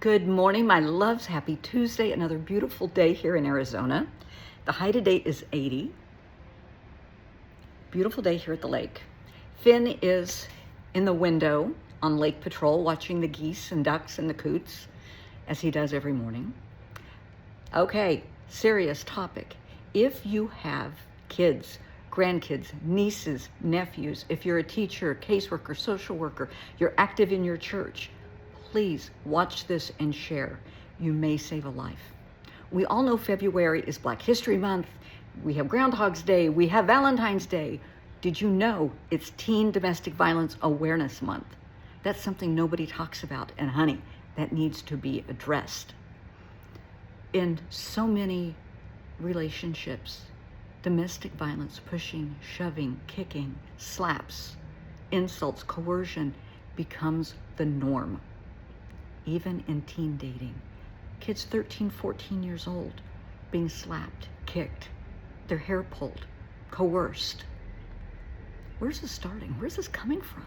Good morning, my loves. Happy Tuesday. Another beautiful day here in Arizona. The high today is 80. Beautiful day here at the lake. Finn is in the window on Lake Patrol watching the geese and ducks and the coots, as he does every morning. Okay, serious topic. If you have kids, grandkids, nieces, nephews, if you're a teacher, caseworker, social worker, you're active in your church, please watch this and share. You may save a life. We all know February is Black History Month. We have Groundhog's Day. We have Valentine's Day. Did you know it's Teen Domestic Violence Awareness Month? That's something nobody talks about. And honey, that needs to be addressed. In so many relationships, domestic violence, pushing, shoving, kicking, slaps, insults, coercion becomes the norm. Even in teen dating, kids 13, 14 years old being slapped, kicked, their hair pulled, coerced. Where's this starting? Where's this coming from?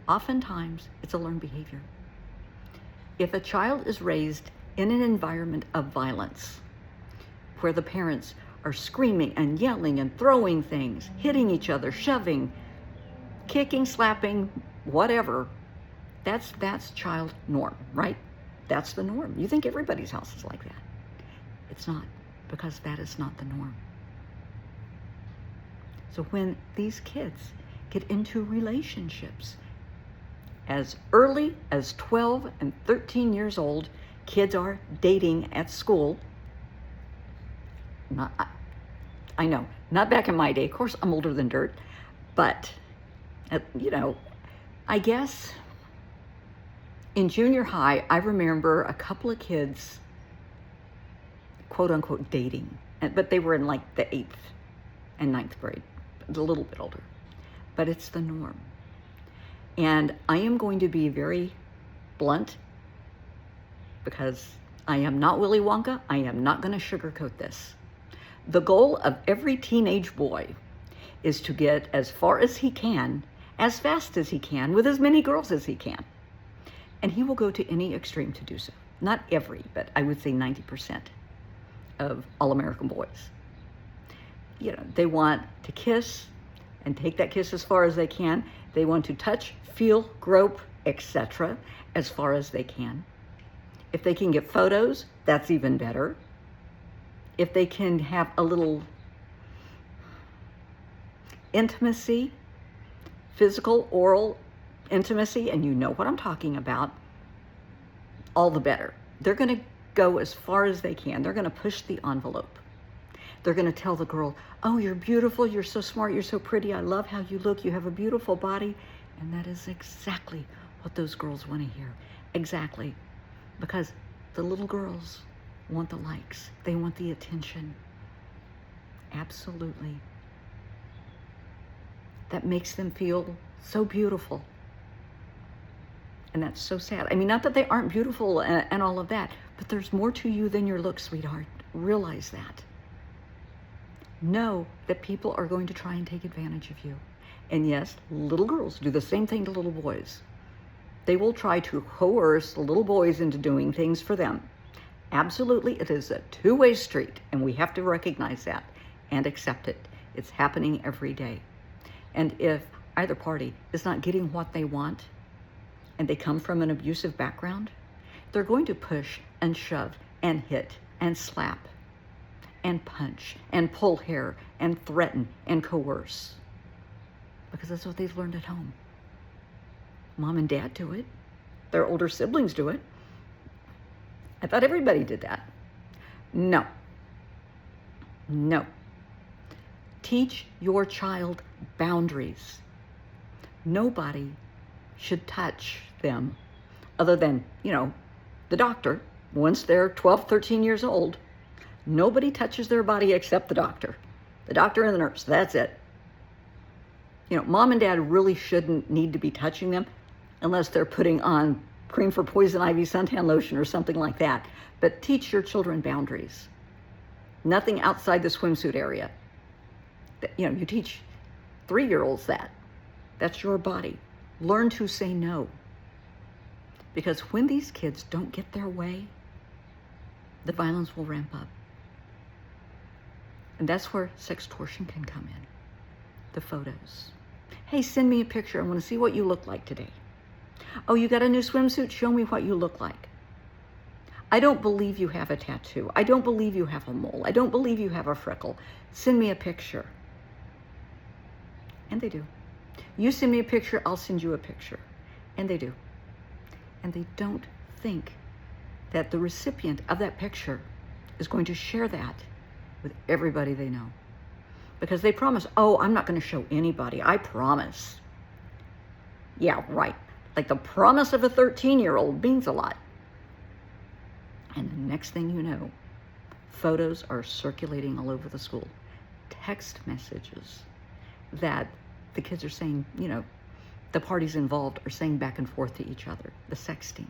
Oftentimes, it's a learned behavior. If a child is raised in an environment of violence, where the parents are screaming and yelling and throwing things, hitting each other, shoving, kicking, slapping, whatever, that's child norm, right? That's the norm. You think everybody's house is like that. It's not, because that is not the norm. So when these kids get into relationships as early as 12 and 13 years old, kids are dating at school. I know, not back in my day. Of course, I'm older than dirt, but, I guess in junior high, I remember a couple of kids, quote unquote, dating, but they were in like the 8th and 9th grade, a little bit older, but it's the norm. And I am going to be very blunt because I am not Willy Wonka. I am not going to sugarcoat this. The goal of every teenage boy is to get as far as he can, as fast as he can, with as many girls as he can. And he will go to any extreme to do so. Not every, but I would say 90% of all American boys. They want to kiss and take that kiss as far as they can. They want to touch, feel, grope, etc. as far as they can. If they can get photos, that's even better. If they can have a little intimacy, physical, oral intimacy, and you know what I'm talking about, all the better. They're going to go as far as they can. They're going to push the envelope. They're going to tell the girl, oh, you're beautiful, you're so smart, you're so pretty, I love how you look, you have a beautiful body. And that is exactly what those girls want to hear. Exactly. Because the little girls want the likes. They want the attention. Absolutely. That makes them feel so beautiful. And that's so sad. I mean, not that they aren't beautiful and all of that, but there's more to you than your looks, sweetheart. Realize that. Know that people are going to try and take advantage of you. And yes, little girls do the same thing to little boys. They will try to coerce little boys into doing things for them. Absolutely, it is a two-way street, and we have to recognize that and accept it. It's happening every day. And if either party is not getting what they want, and they come from an abusive background, they're going to push and shove and hit and slap and punch and pull hair and threaten and coerce. Because that's what they've learned at home. Mom and dad do it. Their older siblings do it. I thought everybody did that. No. No. Teach your child boundaries. Nobody should touch them other than, the doctor. Once they're 12, 13 years old, nobody touches their body except the doctor. The doctor and the nurse, that's it. Mom and dad really shouldn't need to be touching them unless they're putting on cream for poison ivy suntan lotion or something like that. But teach your children boundaries. Nothing outside the swimsuit area. You teach 3-year-olds that. That's your body. Learn to say no. Because when these kids don't get their way, the violence will ramp up. And that's where sextortion can come in. The photos. Hey, send me a picture. I want to see what you look like today. Oh, you got a new swimsuit? Show me what you look like. I don't believe you have a tattoo. I don't believe you have a mole. I don't believe you have a freckle. Send me a picture. And they do. You send me a picture, I'll send you a picture. And they do. And they don't think that the recipient of that picture is going to share that with everybody they know. Because they promise, oh, I'm not going to show anybody. I promise. Yeah, right. Like the promise of a 13-year-old means a lot. And the next thing you know, photos are circulating all over the school. Text messages that the kids are saying, you know, the parties involved are saying back and forth to each other. The sexting.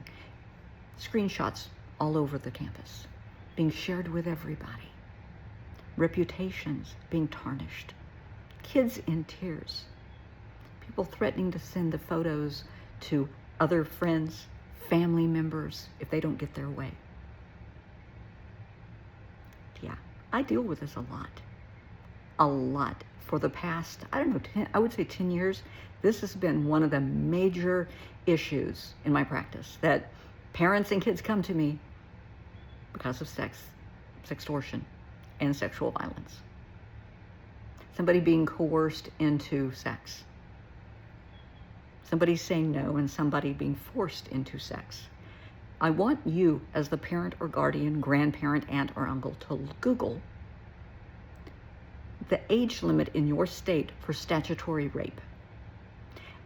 Screenshots all over the campus, being shared with everybody. Reputations being tarnished. Kids in tears. People threatening to send the photos to other friends, family members, if they don't get their way. Yeah, I deal with this a lot. A lot. For the past, I don't know, I would say 10 years, this has been one of the major issues in my practice, that parents and kids come to me because of sextortion, and sexual violence. Somebody being coerced into sex. Somebody saying no and somebody being forced into sex. I want you, as the parent or guardian, grandparent, aunt, or uncle, to Google the age limit in your state for statutory rape.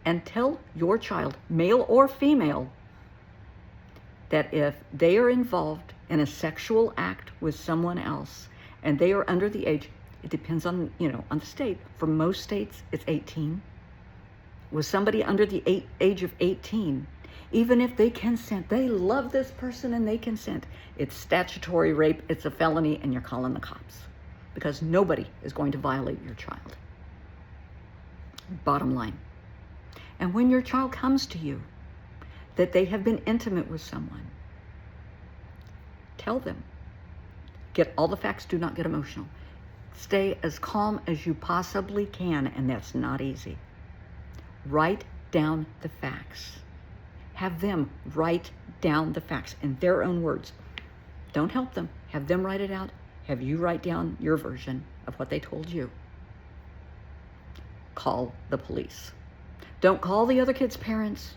And tell your child, male or female, that if they are involved in a sexual act with someone else and they are under the age, it depends on, on the state. For most states, it's 18. With somebody under the age of 18, even if they consent, they love this person and they consent, it's statutory rape, it's a felony, and you're calling the cops. Because nobody is going to violate your child. Bottom line. And when your child comes to you that they have been intimate with someone, tell them. Get all the facts, do not get emotional. Stay as calm as you possibly can, and that's not easy. Write down the facts. Have them write down the facts in their own words. Don't help them. Have them write it out. Have you write down your version of what they told you. Call the police. Don't call the other kid's parents.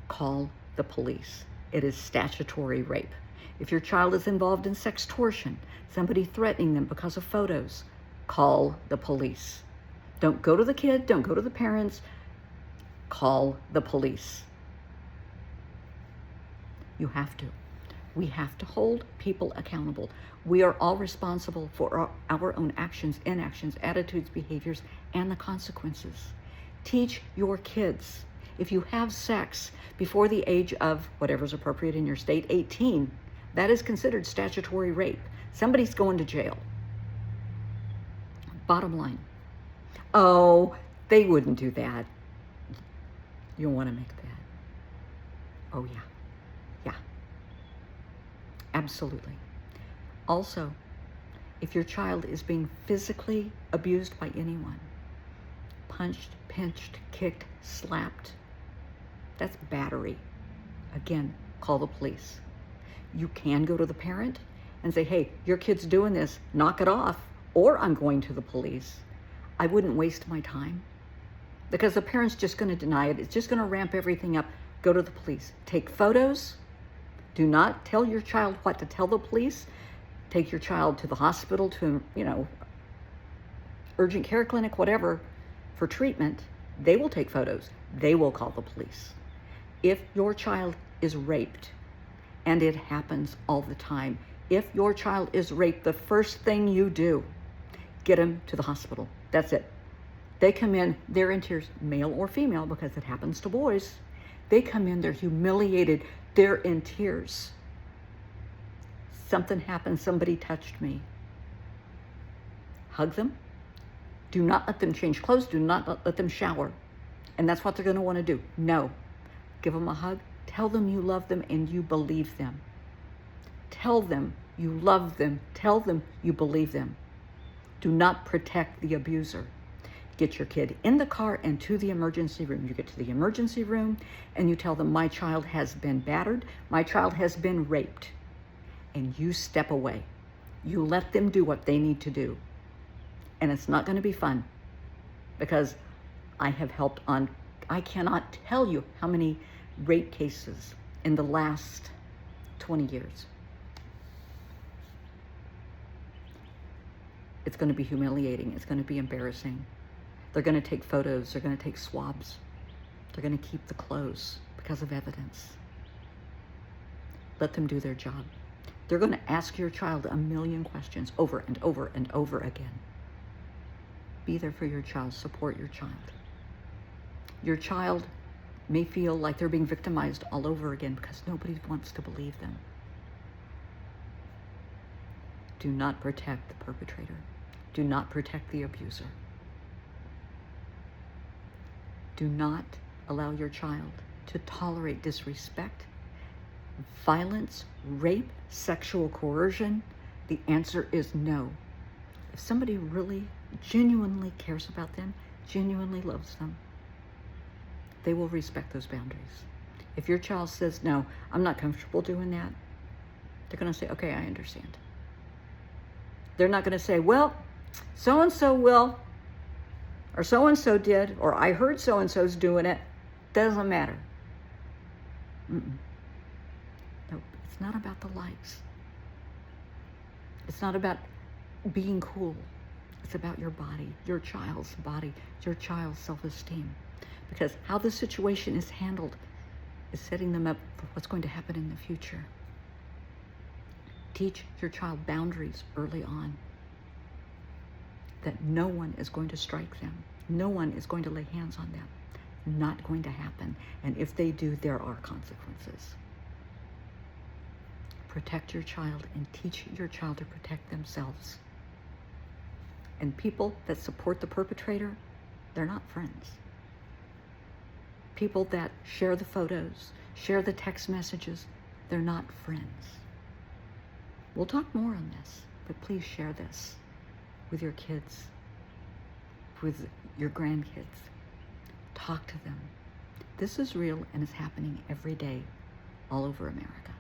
Call the police. It is statutory rape. If your child is involved in sextortion, somebody threatening them because of photos, call the police. Don't go to the kid, don't go to the parents, call the police. You have to. We have to hold people accountable. We are all responsible for our own actions, inactions, attitudes, behaviors, and the consequences. Teach your kids. If you have sex before the age of whatever's appropriate in your state, 18, that is considered statutory rape. Somebody's going to jail. Bottom line. Oh, they wouldn't do that. You want to make that. Oh, yeah. Yeah. Absolutely. Also, if your child is being physically abused by anyone, punched, pinched, kicked, slapped, that's battery. Again, call the police. You can go to the parent and say, hey, your kid's doing this, knock it off, or I'm going to the police. I wouldn't waste my time because the parent's just going to deny it. It's just going to ramp everything up. Go to the police. Take photos. Do not tell your child what to tell the police. Take your child to the hospital, to, urgent care clinic, whatever, for treatment. They will take photos. They will call the police. If your child is raped, and it happens all the time, if your child is raped, the first thing you do, get him to the hospital. That's it. They come in, they're in tears, male or female, because it happens to boys. They come in, they're humiliated, they're in tears. Something happened, somebody touched me. Hug them. Do not let them change clothes. Do not let them shower. And that's what they're going to want to do. No. Give them a hug. Tell them you love them and you believe them. Tell them you love them. Tell them you believe them. Do not protect the abuser. Get your kid in the car and to the emergency room. You get to the emergency room and you tell them, my child has been battered. My child has been raped. And you step away. You let them do what they need to do. And it's not going to be fun, because I have helped on, I cannot tell you how many rape cases in the last 20 years. It's going to be humiliating. It's going to be embarrassing. They're going to take photos. They're going to take swabs. They're going to keep the clothes because of evidence. Let them do their job. They're going to ask your child a million questions over and over and over again. Be there for your child. Support your child. Your child may feel like they're being victimized all over again because nobody wants to believe them. Do not protect the perpetrator. Do not protect the abuser. Do not allow your child to tolerate disrespect, violence, rape, sexual coercion. The answer is no. If somebody really genuinely cares about them, genuinely loves them, they will respect those boundaries. If your child says, no, I'm not comfortable doing that, they're going to say, okay, I understand. They're not going to say, well, so-and-so will, or so-and-so did, or I heard so-and-so's doing it. Doesn't matter. No, it's not about the likes. It's not about being cool. It's about your body, your child's body, your child's self-esteem. Because how the situation is handled is setting them up for what's going to happen in the future. Teach your child boundaries early on. That no one is going to strike them. No one is going to lay hands on them. Not going to happen. And if they do, there are consequences. Protect your child and teach your child to protect themselves. And people that support the perpetrator, they're not friends. People that share the photos, share the text messages, they're not friends. We'll talk more on this, but please share this with your kids, with your grandkids. Talk to them. This is real and is happening every day all over America.